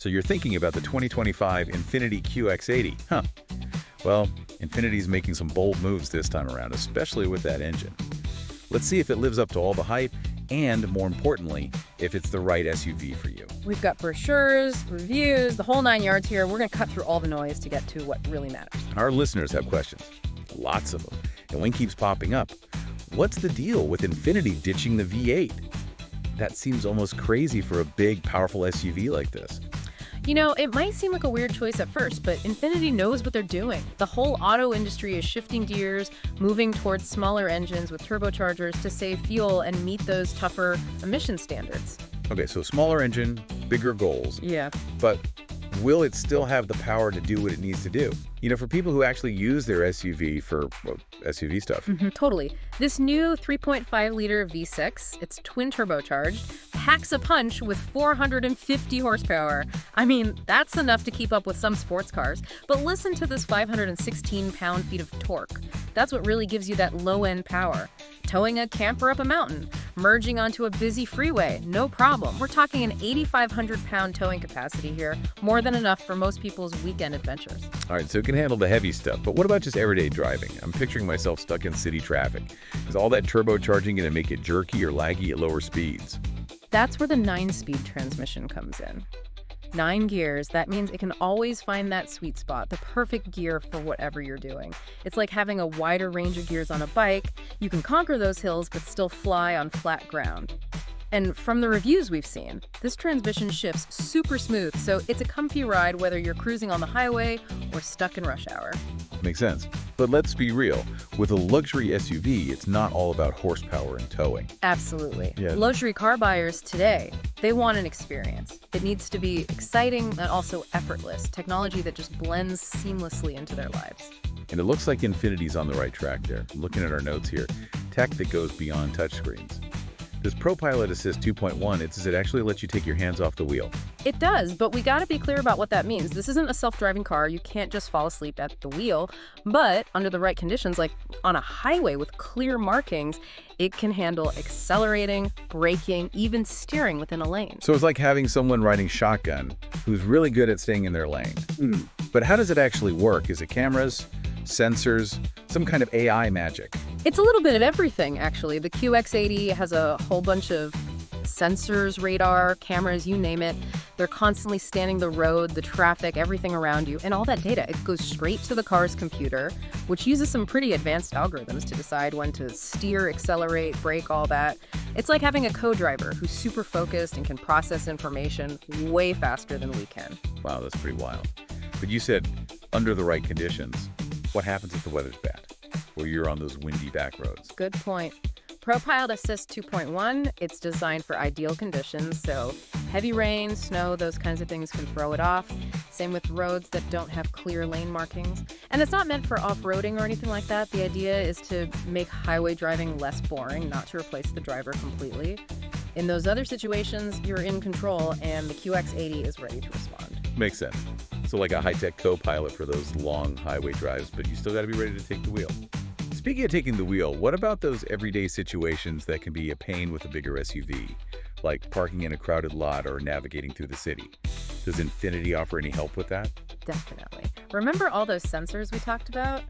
So you're thinking about the 2025 Infiniti QX80, huh? Well, Infiniti's making some bold moves this time around, especially with that engine. Let's see if it lives up to all the hype and, more importantly, if it's the right SUV for you. We've got brochures, reviews, the whole 9 yards here. We're going to cut through all the noise to get to what really matters. Our listeners have questions, lots of them, and one keeps popping up. What's the deal with Infiniti ditching the V8? That seems almost crazy for a big, powerful SUV like this. You know, it might seem like a weird choice at first, but Infiniti knows what they're doing. The whole auto industry is shifting gears, moving towards smaller engines with turbochargers to save fuel and meet those tougher emission standards. Okay, so smaller engine, bigger goals. Yeah. But will it still have the power to do what it needs to do? You know, for people who actually use their SUV for SUV stuff. Totally. This new 3.5-liter V6, it's twin turbocharged, packs a punch with 450 horsepower. I mean, that's enough to keep up with some sports cars. But listen to this 516 pound-feet of torque. That's what really gives you that low-end power. Towing a camper up a mountain, merging onto a busy freeway, no problem. We're talking an 8,500-pound towing capacity here, more than enough for most people's weekend adventures. All right, so it can handle the heavy stuff, but what about just everyday driving? I'm picturing myself stuck in city traffic. Is all that turbocharging going to make it jerky or laggy at lower speeds? That's where the 9-speed transmission comes in. 9 gears, that means it can always find that sweet spot, the perfect gear for whatever you're doing. It's like having a wider range of gears on a bike. You can conquer those hills but still fly on flat ground. And from the reviews we've seen, this transmission shifts super smooth, so it's a comfy ride whether you're cruising on the highway or stuck in rush hour. Makes sense. But let's be real. With a luxury SUV, it's not all about horsepower and towing. Absolutely. Yeah. Luxury car buyers today, they want an experience. It needs to be exciting and also effortless, technology that just blends seamlessly into their lives. And it looks like Infiniti's on the right track there. Looking at our notes here, tech that goes beyond touchscreens. Does ProPilot Assist 2.1, does it actually let you take your hands off the wheel? It does, but we gotta be clear about what that means. This isn't a self-driving car. You can't just fall asleep at the wheel. But under the right conditions, like on a highway with clear markings, it can handle accelerating, braking, even steering within a lane. So it's like having someone riding shotgun who's really good at staying in their lane. But how does it actually work? Is it cameras, sensors, some kind of AI magic? It's a little bit of everything, actually. The QX80 has a whole bunch of sensors, radar, cameras, you name it. They're constantly scanning the road, the traffic, everything around you, and all that data, it goes straight to the car's computer, which uses some pretty advanced algorithms to decide when to steer, accelerate, brake, all that. It's like having a co-driver who's super focused and can process information way faster than we can. Wow, that's pretty wild. But you said under the right conditions. What happens if the weather's bad, or you're on those windy back roads? Good point. ProPilot Assist 2.1, it's designed for ideal conditions, so heavy rain, snow, those kinds of things can throw it off. Same with roads that don't have clear lane markings. And it's not meant for off-roading or anything like that. The idea is to make highway driving less boring, not to replace the driver completely. In those other situations, you're in control, and the QX80 is ready to respond. Makes sense. So like a high-tech co-pilot for those long highway drives, but you still got to be ready to take the wheel. Speaking of taking the wheel, what about those everyday situations that can be a pain with a bigger SUV, like parking in a crowded lot or navigating through the city? Does Infiniti offer any help with that? Definitely. Remember all those sensors we talked about?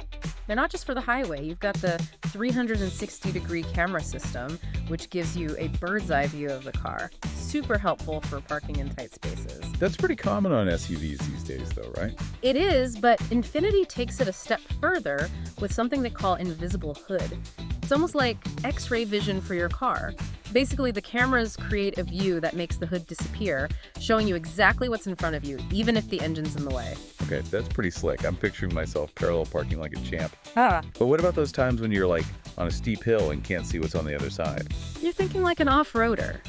They're not just for the highway. You've got the 360-degree camera system, which gives you a bird's eye view of the car. Super helpful for parking in tight spaces. That's pretty common on SUVs these days, though, right? It is, but Infiniti takes it a step further with something they call invisible hood. It's almost like X-ray vision for your car. Basically, the cameras create a view that makes the hood disappear, showing you exactly what's in front of you, even if the engine's in the way. Okay, that's pretty slick. I'm picturing myself parallel parking like a champ. Ah, But what about those times when you're like on a steep hill and can't see what's on the other side? you're thinking like an off-roader.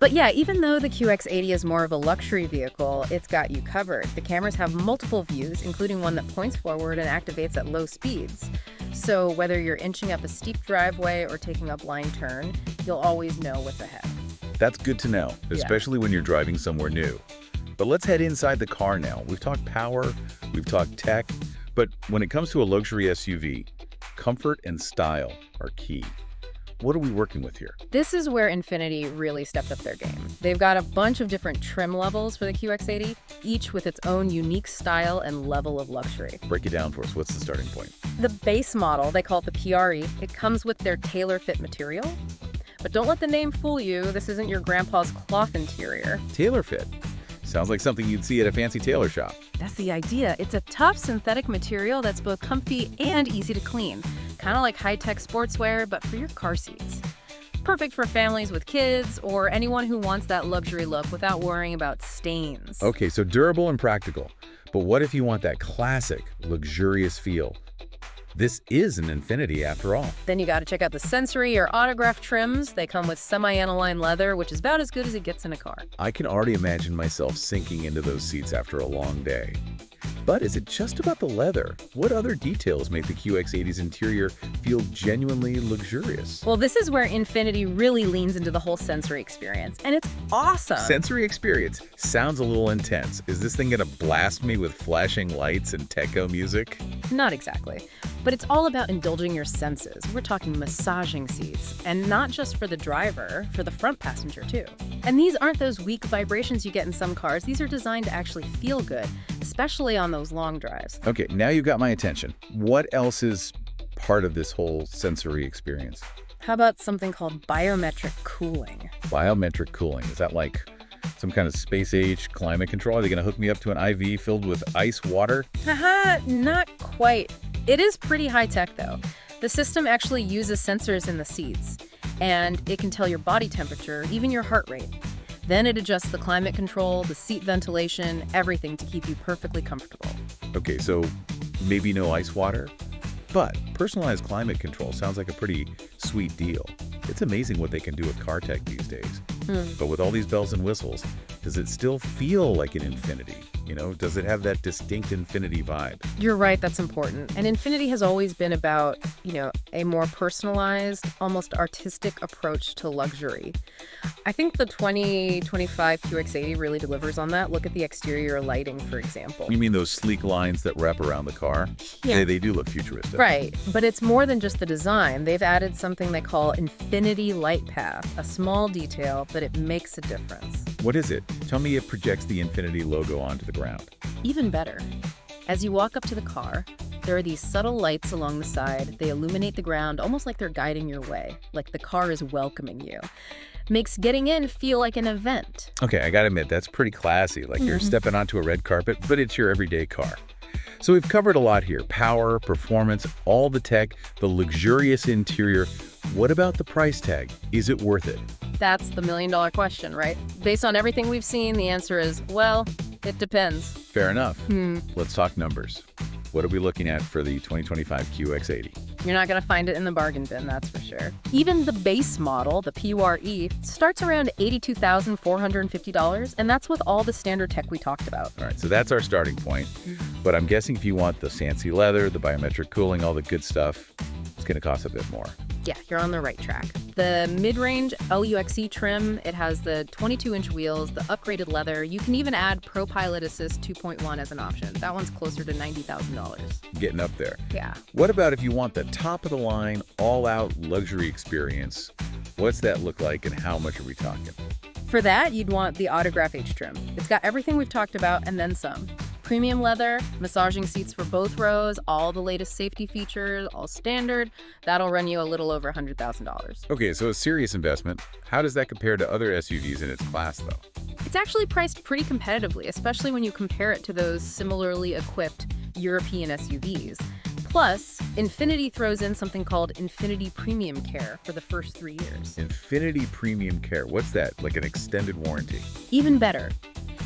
But yeah, even though the QX80 is more of a luxury vehicle, it's got you covered. The cameras have multiple views, including one that points forward and activates at low speeds. So whether you're inching up a steep driveway or taking a blind turn, you'll always know what's ahead. That's good to know, especially when you're driving somewhere new. But let's head inside the car now. We've talked power, we've talked tech, but when it comes to a luxury SUV, comfort and style are key. What are we working with here? This is where Infiniti really stepped up their game. They've got a bunch of different trim levels for the QX80. each with its own unique style and level of luxury. Break it down for us. What's the starting point? The base model, they call it the PRE, it comes with their tailor-fit material. But don't let the name fool you, this isn't your grandpa's cloth interior. Tailor fit. Sounds like something you'd see at a fancy tailor shop. That's the idea. It's a tough synthetic material that's both comfy and easy to clean. Kind of like high-tech sportswear, but for your car seats. Perfect for families with kids or anyone who wants that luxury look without worrying about stains. Okay, so durable and practical. But what if you want that classic, luxurious feel? This is an Infiniti after all. Then you got to check out the sensory or autograph trims. They come with semi-aniline leather, which is about as good as it gets in a car. I can already imagine myself sinking into those seats after a long day. But is it just about the leather? What other details make the QX80's interior feel genuinely luxurious? Well, this is where Infiniti really leans into the whole sensory experience, and it's awesome. Sensory experience sounds a little intense. Is this thing gonna blast me with flashing lights and techno music? Not exactly. But it's all about indulging your senses. We're talking massaging seats, and not just for the driver, for the front passenger too. And these aren't those weak vibrations you get in some cars. These are designed to actually feel good, especially on those long drives. Okay, now you've got my attention. What else is part of this whole sensory experience? How about something called biometric cooling? Biometric cooling, is that like some kind of space-age climate control? Are they gonna hook me up to an IV filled with ice water? Haha, not quite. It is pretty high-tech though. The system actually uses sensors in the seats, and it can tell your body temperature, even your heart rate. Then it adjusts the climate control, the seat ventilation, everything to keep you perfectly comfortable. Okay, so maybe no ice water? But personalized climate control sounds like a pretty sweet deal. It's amazing what they can do with car tech these days. But with all these bells and whistles, does it still feel like an Infiniti? You know, does it have that distinct Infiniti vibe? You're right, that's important. And Infiniti has always been about, a more personalized, almost artistic approach to luxury. I think the 2025 QX80 really delivers on that. Look at the exterior lighting, for example. You mean those sleek lines that wrap around the car? Yeah. They do look futuristic. Right, but it's more than just the design. They've added something they call Infiniti Light Path, a small detail, but it makes a difference. What is it? Tell me it projects the Infiniti logo onto the ground. Even better. As you walk up to the car, there are these subtle lights along the side. They illuminate the ground almost like they're guiding your way, like the car is welcoming you. Makes getting in feel like an event. Okay, I gotta admit, that's pretty classy. Like you're stepping onto a red carpet, but it's your everyday car. So we've covered a lot here. Power, performance, all the tech, the luxurious interior. What about the price tag? Is it worth it? That's the million-dollar question, right? Based on everything we've seen, the answer is, well, it depends. Fair enough. Let's talk numbers. What are we looking at for the 2025 QX80? You're not going to find it in the bargain bin, that's for sure. Even the base model, the PRE, starts around $82,450, and that's with all the standard tech we talked about. All right, so that's our starting point. But I'm guessing if you want the fancy leather, the biometric cooling, all the good stuff, it's going to cost a bit more. Yeah, you're on the right track. The mid-range LUXE trim, it has the 22-inch wheels, the upgraded leather. You can even add Pro Pilot Assist 2.1 as an option. That one's closer to $90,000. Getting up there. Yeah. What about if you want the top-of-the-line, all-out luxury experience? What's that look like and how much are we talking? For that, you'd want the Autograph H trim. It's got everything we've talked about and then some. Premium leather, massaging seats for both rows, all the latest safety features, all standard. That'll run you a little over $100,000. Okay, so a serious investment. How does that compare to other SUVs in its class, though? It's actually priced pretty competitively, especially when you compare it to those similarly equipped European SUVs. Plus, Infiniti throws in something called Infiniti Premium Care for the first 3 years. Infiniti Premium Care. What's that? Like an extended warranty? Even better.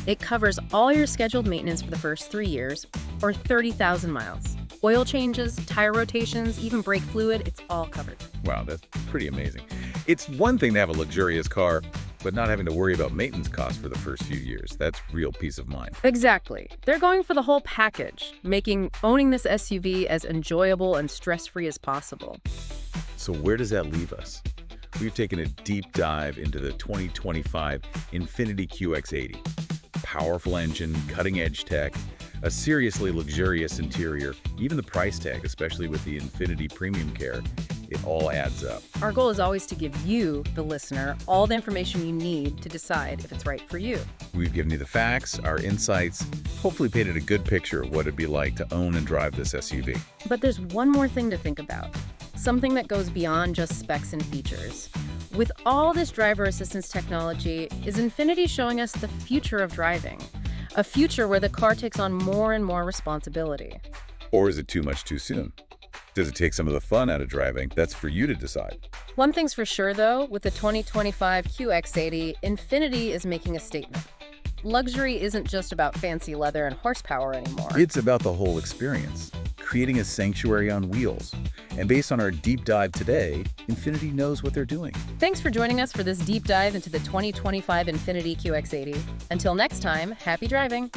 It covers all your scheduled maintenance for the first 3 years, or 30,000 miles. Oil changes, tire rotations, even brake fluid, it's all covered. Wow, that's pretty amazing. It's one thing to have a luxurious car, but not having to worry about maintenance costs for the first few years. That's real peace of mind. Exactly. They're going for the whole package, making owning this SUV as enjoyable and stress-free as possible. So where does that leave us? We've taken a deep dive into the 2025 Infiniti QX80. Powerful engine, cutting-edge tech, a seriously luxurious interior, even the price tag, especially with the Infiniti Premium Care, it all adds up. Our goal is always to give you, the listener, all the information you need to decide if it's right for you. We've given you the facts, our insights, hopefully painted a good picture of what it'd be like to own and drive this SUV. But there's one more thing to think about, something that goes beyond just specs and features. With all this driver assistance technology, is Infiniti showing us the future of driving? A future where the car takes on more and more responsibility. Or is it too much too soon? Does it take some of the fun out of driving? That's for you to decide. One thing's for sure, though, with the 2025 QX80, Infiniti is making a statement. Luxury isn't just about fancy leather and horsepower anymore. It's about the whole experience, creating a sanctuary on wheels. And based on our deep dive today, Infiniti knows what they're doing. Thanks for joining us for this deep dive into the 2025 Infiniti QX80. Until next time, happy driving!